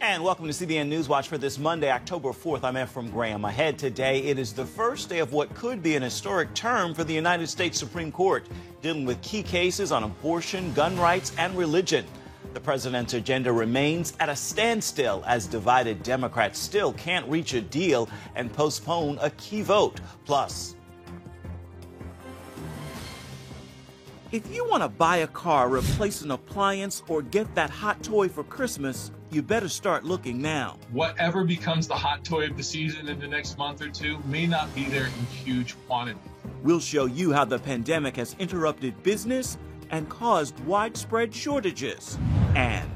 And welcome to CBN NewsWatch for this Monday, October 4th. I'm Ephraim Graham. Ahead today, it is the first day of what could be an historic term for the United States Supreme Court, dealing with key cases on abortion, gun rights, and religion. The president's agenda remains at a standstill as divided Democrats still can't reach a deal and postpone a key vote. Plus, if you want to buy a car, replace an appliance, or get that hot toy for Christmas, you better start looking now. Whatever becomes the hot toy of the season in the next month or two may not be there in huge quantities. We'll show you how the pandemic has interrupted business and caused widespread shortages. And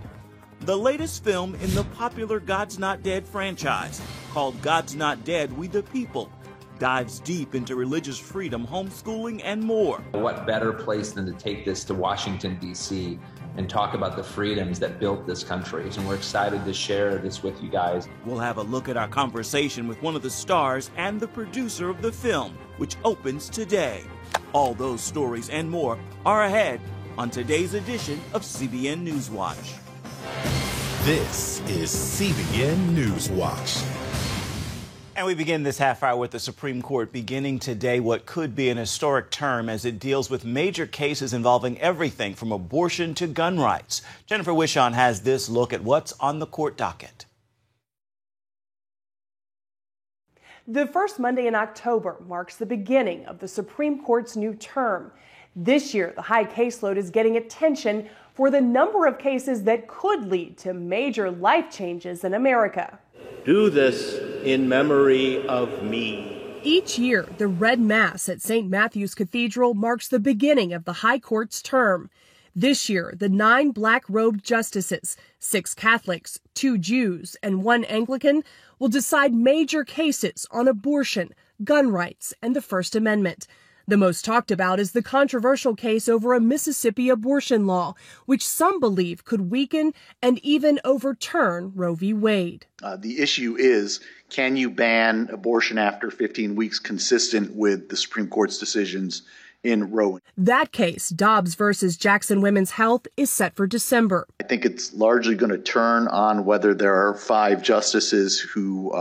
the latest film in the popular God's Not Dead franchise, called God's Not Dead, We the People, dives deep into religious freedom, homeschooling, and more. What better place than to take this to Washington, D.C. and talk about the freedoms that built this country. And we're excited to share this with you guys. We'll have a look at our conversation with one of the stars and the producer of the film, which opens today. All those stories and more are ahead on today's edition of CBN NewsWatch. This is CBN NewsWatch. And we begin this half hour with the Supreme Court beginning today what could be an historic term as it deals with major cases involving everything from abortion to gun rights. Jennifer Wishon has this look at what's on the court docket. The first Monday in October marks the beginning of the Supreme Court's new term. This year, the high caseload is getting attention for the number of cases that could lead to major life changes in America. Do this in memory of me. Each year, the Red Mass at St. Matthew's Cathedral marks the beginning of the High Court's term. This year, the 9 black-robed justices, 6 Catholics, 2 Jews, and 1 Anglican, will decide major cases on abortion, gun rights, and the First Amendment. The most talked about is the controversial case over a Mississippi abortion law, which some believe could weaken and even overturn Roe v. Wade. The issue is, can you ban abortion after 15 weeks consistent with the Supreme Court's decisions in Roe? That case, Dobbs versus Jackson Women's Health, is set for December. I think it's largely going to turn on whether there are 5 justices who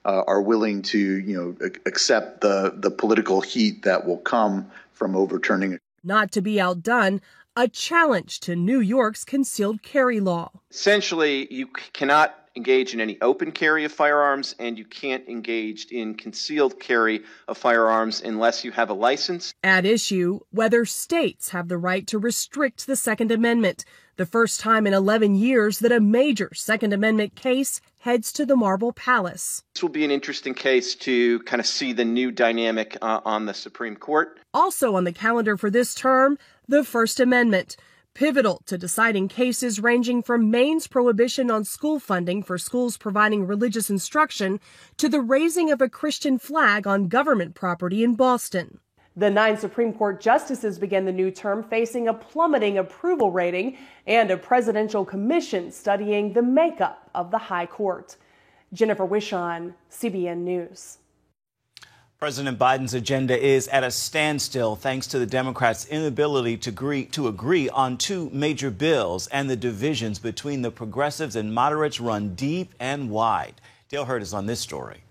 are willing to, accept the political heat that will come from overturning it. Not to be outdone, a challenge to New York's concealed carry law. Essentially, you cannot engage in any open carry of firearms, and you can't engage in concealed carry of firearms unless you have a license. At issue, whether states have the right to restrict the Second Amendment, the first time in 11 years that a major Second Amendment case heads to the Marble Palace. This will be an interesting case to kind of see the new dynamic on the Supreme Court. Also on the calendar for this term, the First Amendment, pivotal to deciding cases ranging from Maine's prohibition on school funding for schools providing religious instruction to the raising of a Christian flag on government property in Boston. The 9 Supreme Court justices began the new term facing a plummeting approval rating and a presidential commission studying the makeup of the High Court. Jennifer Wishon, CBN News. President Biden's agenda is at a standstill thanks to the Democrats' inability to agree on 2 major bills, and the divisions between the progressives and moderates run deep and wide. Dale Hurd is on this story.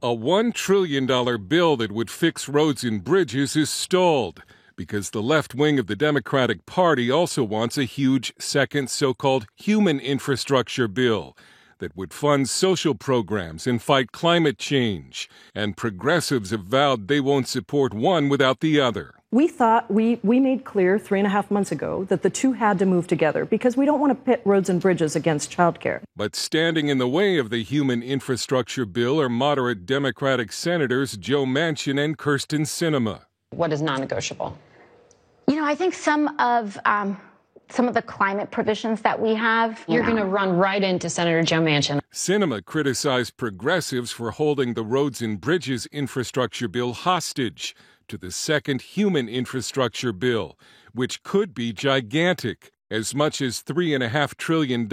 A $1 trillion bill that would fix roads and bridges is stalled because the left wing of the Democratic Party also wants a huge second so-called human infrastructure bill that would fund social programs and fight climate change. And progressives have vowed they won't support one without the other. We thought we made clear 3.5 months ago that the two had to move together because we don't want to pit roads and bridges against childcare. But standing in the way of the human infrastructure bill are moderate Democratic Senators Joe Manchin and Kyrsten Sinema. What is non-negotiable? I think some of the climate provisions that we have. You're going to run right into Senator Joe Manchin. Sinema criticized progressives for holding the roads and bridges infrastructure bill hostage to the second human infrastructure bill, which could be gigantic, as much as $3.5 trillion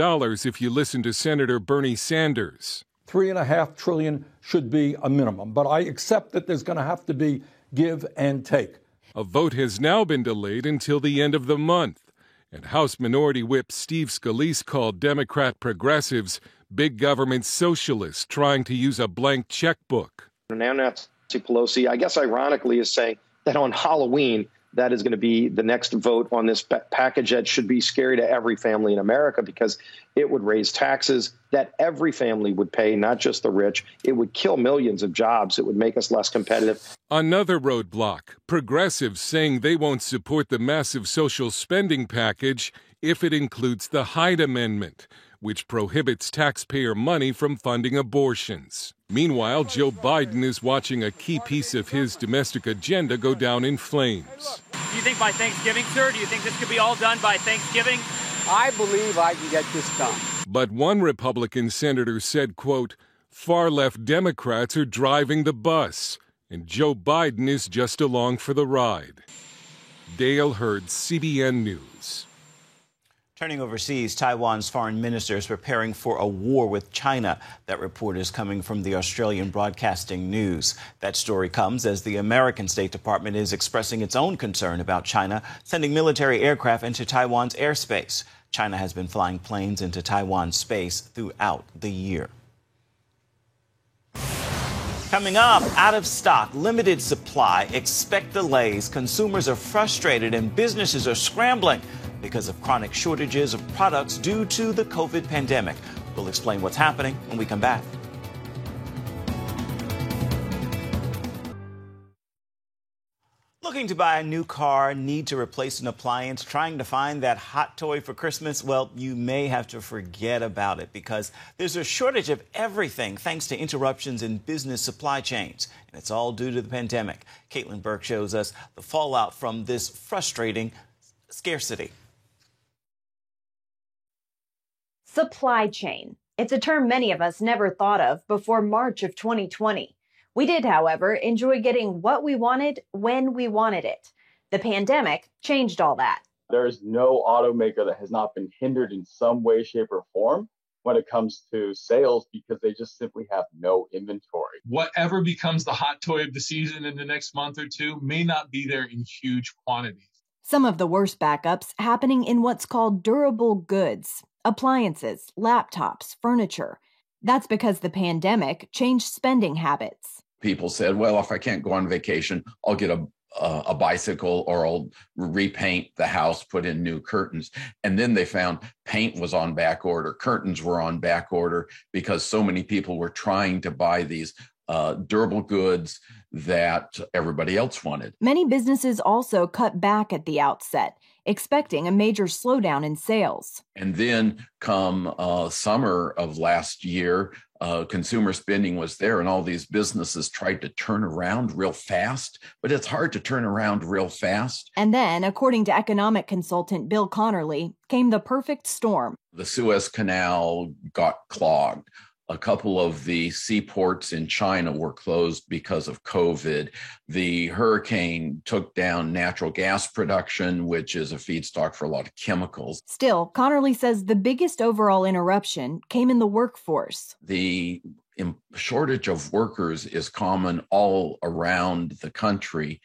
if you listen to Senator Bernie Sanders. $3.5 trillion should be a minimum, but I accept that there's going to have to be give and take. A vote has now been delayed until the end of the month, And House Minority Whip Steve Scalise called Democrat progressives big government socialists trying to use a blank checkbook. Now Nancy Pelosi, I guess ironically, is saying that on Halloween, that is going to be the next vote on this package that should be scary to every family in America because it would raise taxes that every family would pay, not just the rich. It would kill millions of jobs. It would make us less competitive. Another roadblock, progressives saying they won't support the massive social spending package if it includes the Hyde Amendment, which prohibits taxpayer money from funding abortions. Meanwhile, Joe Biden is watching a key piece of his domestic agenda go down in flames. Do you think by Thanksgiving, sir? Do you think this could be all done by Thanksgiving? I believe I can get this done. But one Republican senator said, quote, far-left Democrats are driving the bus, and Joe Biden is just along for the ride. Dale Hurd, CBN News. Turning overseas, Taiwan's foreign minister is preparing for a war with China. That report is coming from the Australian Broadcasting News. That story comes as the American State Department is expressing its own concern about China sending military aircraft into Taiwan's airspace. China has been flying planes into Taiwan's space throughout the year. Coming up, out of stock, limited supply, expect delays. Consumers are frustrated and businesses are scrambling because of chronic shortages of products due to the COVID pandemic. We'll explain what's happening when we come back. Looking to buy a new car, need to replace an appliance, trying to find that hot toy for Christmas? Well, you may have to forget about it because there's a shortage of everything thanks to interruptions in business supply chains. And it's all due to the pandemic. Caitlin Burke shows us the fallout from this frustrating scarcity. Supply chain. It's a term many of us never thought of before March of 2020. We did, however, enjoy getting what we wanted when we wanted it. The pandemic changed all that. There is no automaker that has not been hindered in some way, shape, or form when it comes to sales because they just simply have no inventory. Whatever becomes the hot toy of the season in the next month or two may not be there in huge quantities. Some of the worst backups happening in what's called durable goods. Appliances, laptops, furniture. That's because the pandemic changed spending habits. People said, well, if I can't go on vacation, I'll get a bicycle or I'll repaint the house, put in new curtains. And then they found paint was on back order, curtains were on back order because so many people were trying to buy these durable goods that everybody else wanted. Many businesses also cut back at the outset, expecting a major slowdown in sales. And then come summer of last year, consumer spending was there and all these businesses tried to turn around real fast, but it's hard to turn around real fast. And then, according to economic consultant Bill Connerly, came the perfect storm. The Suez Canal got clogged. A couple of the seaports in China were closed because of COVID. The hurricane took down natural gas production, which is a feedstock for a lot of chemicals. Still, Connerly says the biggest overall interruption came in the workforce. The shortage of workers is common all around the country.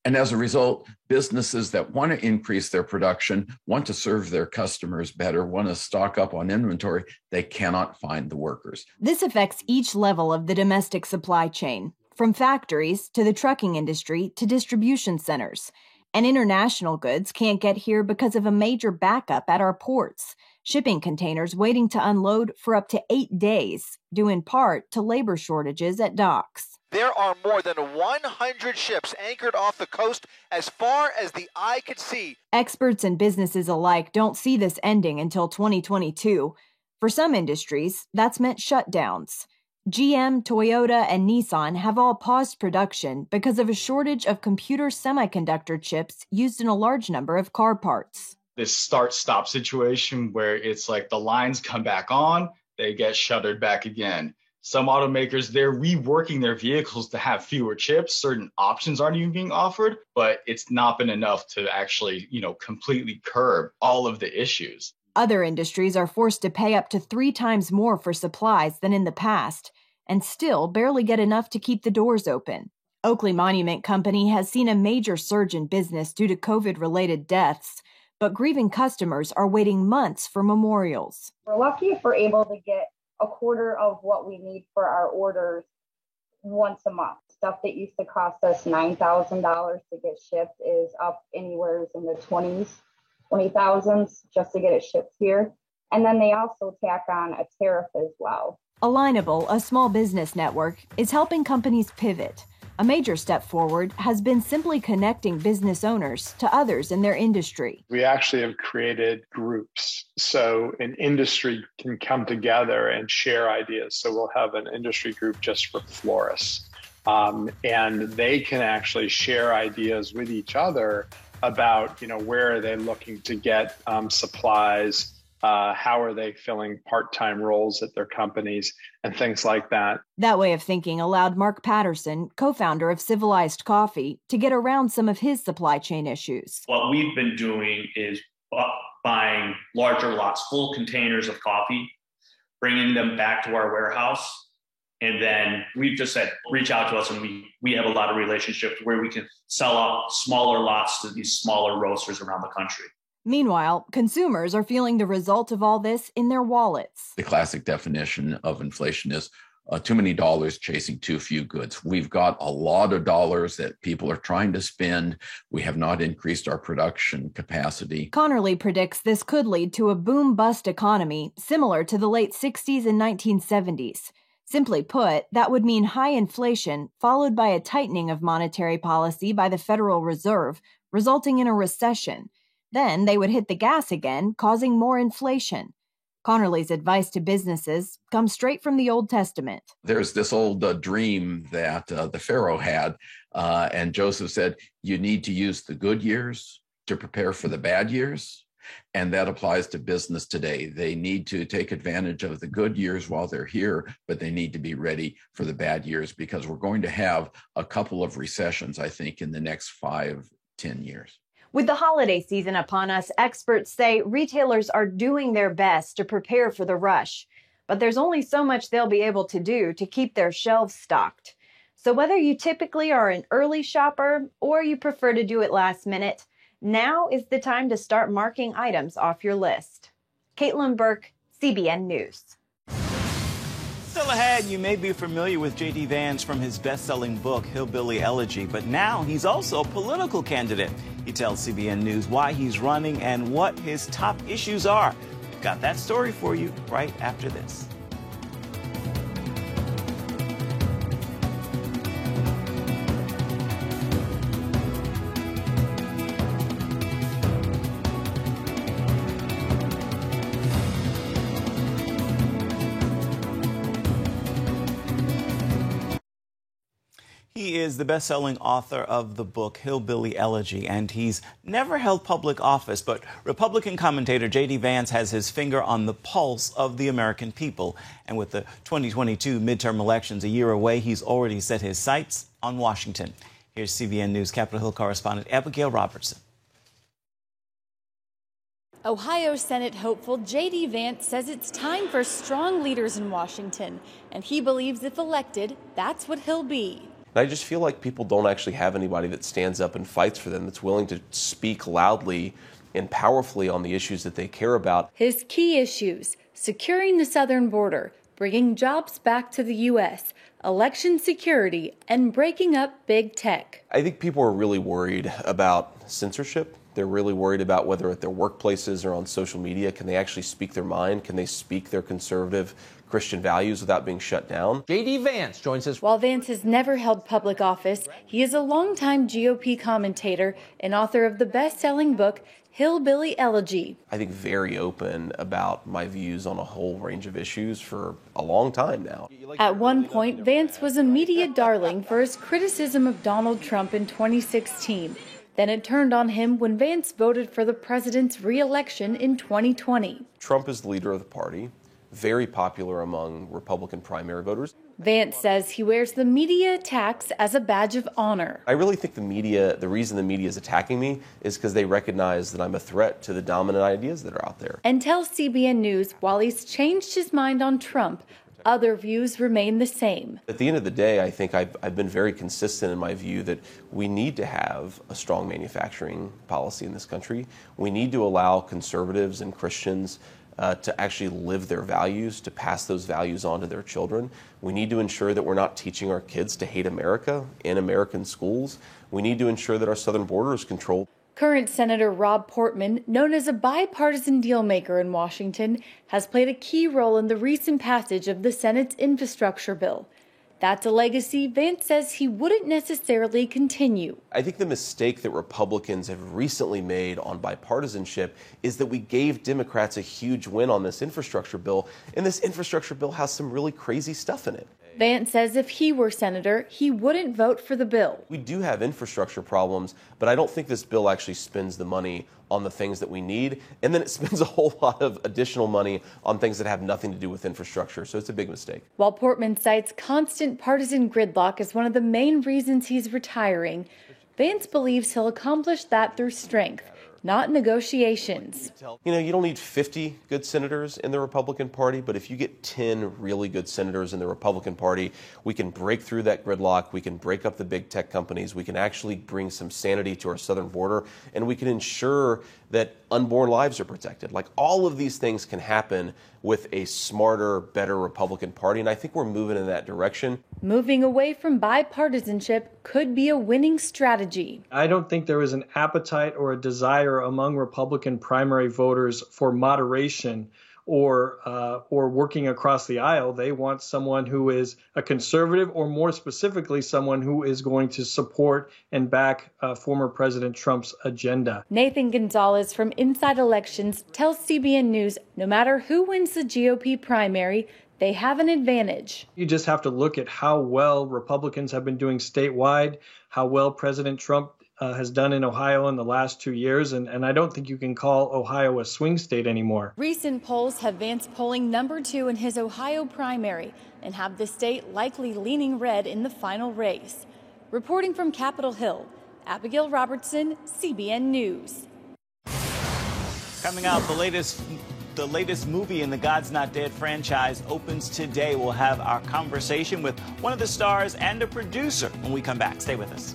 And as a result, businesses that want to increase their production, want to serve their customers better, want to stock up on inventory, they cannot find the workers. This affects each level of the domestic supply chain, from factories to the trucking industry to distribution centers. And international goods can't get here because of a major backup at our ports, shipping containers waiting to unload for up to 8 days, due in part to labor shortages at docks. There are more than 100 ships anchored off the coast as far as the eye could see. Experts and businesses alike don't see this ending until 2022. For some industries, that's meant shutdowns. GM, Toyota, and Nissan have all paused production because of a shortage of computer semiconductor chips used in a large number of car parts. This start-stop situation where it's like the lines come back on, they get shuttered back again. Some automakers, they're reworking their vehicles to have fewer chips. Certain options aren't even being offered, but it's not been enough to actually, completely curb all of the issues. Other industries are forced to pay up to 3 times more for supplies than in the past, and still barely get enough to keep the doors open. Oakley Monument Company has seen a major surge in business due to COVID-related deaths, but grieving customers are waiting months for memorials. We're lucky if we're able to get a quarter of what we need for our orders once a month. Stuff that used to cost us $9,000 to get shipped is up anywhere in the 20,000s just to get it shipped here. And then they also tack on a tariff as well. Alignable, a small business network, is helping companies pivot. A major step forward has been simply connecting business owners to others in their industry. We actually have created groups so an industry can come together and share ideas. So we'll have an industry group just for florists. And they can actually share ideas with each other about, where are they looking to get supplies, how are they filling part-time roles at their companies, and things like that. That way of thinking allowed Mark Patterson, co-founder of Civilized Coffee, to get around some of his supply chain issues. What we've been doing is buying larger lots, full containers of coffee, bringing them back to our warehouse. And then we've just said, reach out to us, and we have a lot of relationships where we can sell out smaller lots to these smaller roasters around the country. Meanwhile, consumers are feeling the result of all this in their wallets. The classic definition of inflation is too many dollars chasing too few goods. We've got a lot of dollars that people are trying to spend. We have not increased our production capacity. Connerly predicts this could lead to a boom-bust economy similar to the late 60s and 1970s. Simply put, that would mean high inflation followed by a tightening of monetary policy by the Federal Reserve, resulting in a recession. Then they would hit the gas again, causing more inflation. Connerly's advice to businesses comes straight from the Old Testament. There's this old dream that the Pharaoh had, and Joseph said, you need to use the good years to prepare for the bad years. And that applies to business today. They need to take advantage of the good years while they're here, but they need to be ready for the bad years because we're going to have a couple of recessions, I think, in the next 5-10 years. With the holiday season upon us, experts say retailers are doing their best to prepare for the rush. But there's only so much they'll be able to do to keep their shelves stocked. So whether you typically are an early shopper or you prefer to do it last minute, now is the time to start marking items off your list. Caitlin Burke, CBN News. Still ahead, you may be familiar with J.D. Vance from his best-selling book, Hillbilly Elegy, but now he's also a political candidate. He tells CBN News why he's running and what his top issues are. We've got that story for you right after this. He is the best-selling author of the book Hillbilly Elegy, and he's never held public office, but Republican commentator J.D. Vance has his finger on the pulse of the American people. And with the 2022 midterm elections a year away, he's already set his sights on Washington. Here's CBN News Capitol Hill correspondent Abigail Robertson. Ohio Senate hopeful J.D. Vance says it's time for strong leaders in Washington, and he believes if elected, that's what he'll be. I just feel like people don't actually have anybody that stands up and fights for them, that's willing to speak loudly and powerfully on the issues that they care about. His key issues: securing the southern border, bringing jobs back to the U.S., election security, and breaking up big tech. I think people are really worried about censorship. They're really worried about whether at their workplaces or on social media, can they actually speak their mind? Can they speak their conservative Christian values without being shut down? J.D. Vance joins us. While Vance has never held public office, he is a longtime GOP commentator and author of the best-selling book Hillbilly Elegy. I think very open about my views on a whole range of issues for a long time now. At one point, Vance was a media darling for his criticism of Donald Trump in 2016. Then it turned on him when Vance voted for the president's re-election in 2020. Trump is the leader of the party, very popular among Republican primary voters. Vance says he wears the media attacks as a badge of honor. I really think the reason the media is attacking me is because they recognize that I'm a threat to the dominant ideas that are out there. And tells CBN News while he's changed his mind on Trump, Other views remain the same. At the end of the day, I think I've been very consistent in my view that we need to have a strong manufacturing policy in this country. We need to allow conservatives and Christians to actually live their values, to pass those values on to their children. We need to ensure that we're not teaching our kids to hate America in American schools. We need to ensure that our southern border is controlled. Current Senator Rob Portman, known as a bipartisan dealmaker in Washington, has played a key role in the recent passage of the Senate's infrastructure bill. That's a legacy Vance says he wouldn't necessarily continue. I think the mistake that Republicans have recently made on bipartisanship is that we gave Democrats a huge win on this infrastructure bill, and this infrastructure bill has some really crazy stuff in it. Vance says if he were senator, he wouldn't vote for the bill. We do have infrastructure problems, but I don't think this bill actually spends the money on the things that we need, and then it spends a whole lot of additional money on things that have nothing to do with infrastructure, so it's a big mistake. While Portman cites constant partisan gridlock as one of the main reasons he's retiring, Vance believes he'll accomplish that through strength, not negotiations. You know, you don't need 50 good senators in the Republican Party, but if you get 10 really good senators in the Republican Party, we can break through that gridlock, we can break up the big tech companies, we can actually bring some sanity to our southern border, and we can ensure that unborn lives are protected. Like, all of these things can happen with a smarter, better Republican Party, and I think we're moving in that direction. Moving away from bipartisanship could be a winning strategy. I don't think there is an appetite or a desire among Republican primary voters for moderation or working across the aisle. They want someone who is a conservative, or more specifically, someone who is going to support and back former President Trump's agenda. Nathan Gonzalez from Inside Elections tells CBN News no matter who wins the GOP primary, they have an advantage. You just have to look at how well Republicans have been doing statewide, how well President Trump has done in Ohio in the last 2 years, and I don't think you can call Ohio a swing state anymore. Recent polls have Vance polling number 2 in his Ohio primary and have the state likely leaning red in the final race. Reporting from Capitol Hill, Abigail Robertson, CBN News. Coming out, the latest movie in the God's Not Dead franchise opens today. We'll have our conversation with one of the stars and a producer when we come back. Stay with us.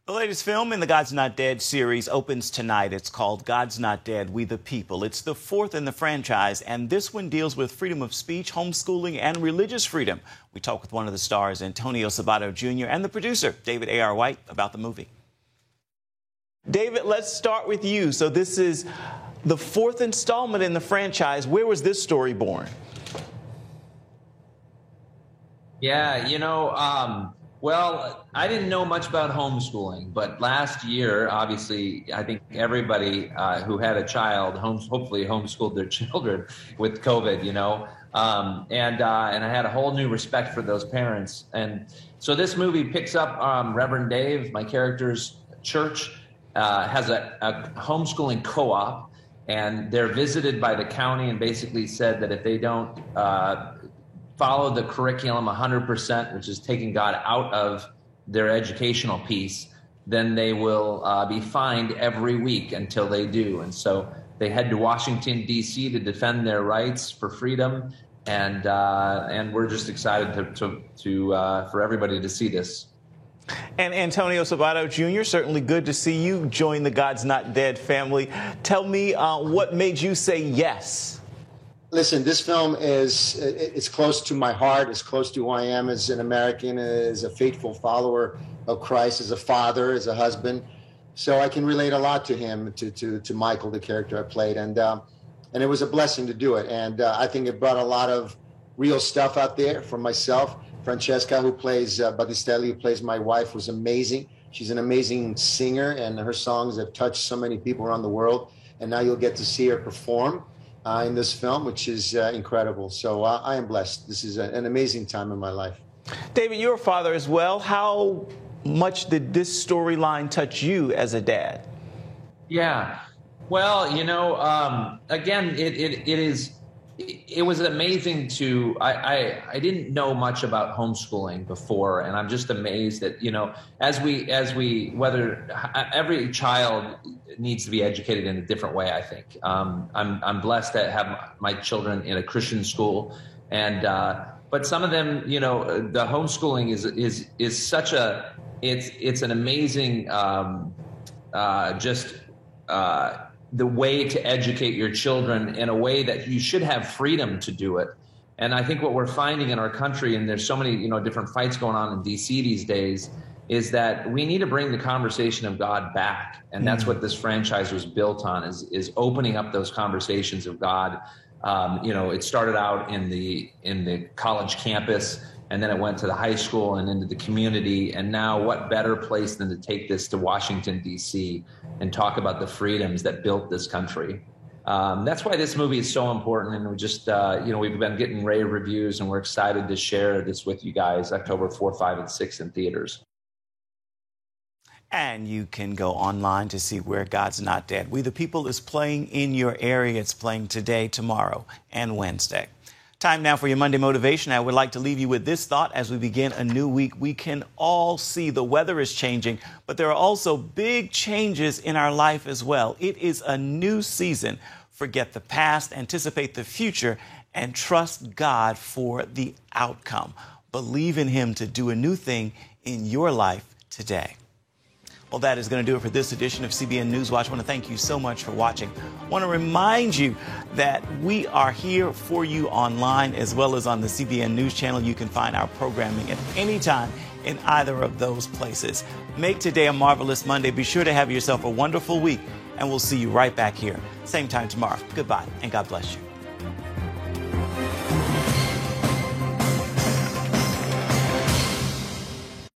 The latest film in the God's Not Dead series opens tonight. It's called God's Not Dead, We the People. It's the 4th in the franchise, and this one deals with freedom of speech, homeschooling, and religious freedom. We talk with one of the stars, Antonio Sabato Jr., and the producer, David A.R. White, about the movie. David, let's start with you. So this is the 4th installment in the franchise. Where was this story born? Yeah, well, I didn't know much about homeschooling, but last year, obviously, I think everybody who had a child hopefully homeschooled their children with COVID, and I had a whole new respect for those parents. And so this movie picks up Reverend Dave, my character's church, has a homeschooling co-op, and they're visited by the county and basically said that if they don't follow the curriculum 100%, which is taking God out of their educational piece, then they will be fined every week until they do. And so they head to Washington, D.C. to defend their rights for freedom. And we're just excited for everybody to see this. And Antonio Sabato Jr., certainly good to see you join the God's Not Dead family. Tell me what made you say yes? Listen, this film it's close to my heart. It's close to who I am as an American, as a faithful follower of Christ, as a father, as a husband. So I can relate a lot to him, to Michael, the character I played. And it was a blessing to do it. And I think it brought a lot of real stuff out there for myself. Francesca, who plays Battistelli, who plays my wife, was amazing. She's an amazing singer, and her songs have touched so many people around the world. And now you'll get to see her perform in this film, which is incredible. So I am blessed. This is an amazing time in my life. David, you're a father as well. How much did this storyline touch you as a dad? Yeah. Well, again, it is it was amazing to, I didn't know much about homeschooling before, and I'm just amazed that, as we whether every child needs to be educated in a different way, I think. I'm blessed to have my children in a Christian school, and but some of them, the homeschooling is such a, it's an amazing the way to educate your children in a way that you should have freedom to do it. And I think what we're finding in our country, and there's so many, different fights going on in DC these days, is that we need to bring the conversation of God back. And that's what this franchise was built on, is opening up those conversations of God. It started out in the college campus, and then it went to the high school and into the community. And now what better place than to take this to Washington, D.C. and talk about the freedoms that built this country. That's why this movie is so important. And we just, we've been getting rave reviews, and we're excited to share this with you guys October 4, 5, and 6 in theaters. And you can go online to see Where God's Not Dead. We the People is playing in your area. It's playing today, tomorrow, and Wednesday. Time now for your Monday motivation. I would like to leave you with this thought as we begin a new week. We can all see the weather is changing, but there are also big changes in our life as well. It is a new season. Forget the past, anticipate the future, and trust God for the outcome. Believe in Him to do a new thing in your life today. Well, that is going to do it for this edition of CBN Newswatch. I want to thank you so much for watching. I want to remind you that we are here for you online as well as on the CBN News Channel. You can find our programming at any time in either of those places. Make today a marvelous Monday. Be sure to have yourself a wonderful week, and we'll see you right back here, same time tomorrow. Goodbye, and God bless you.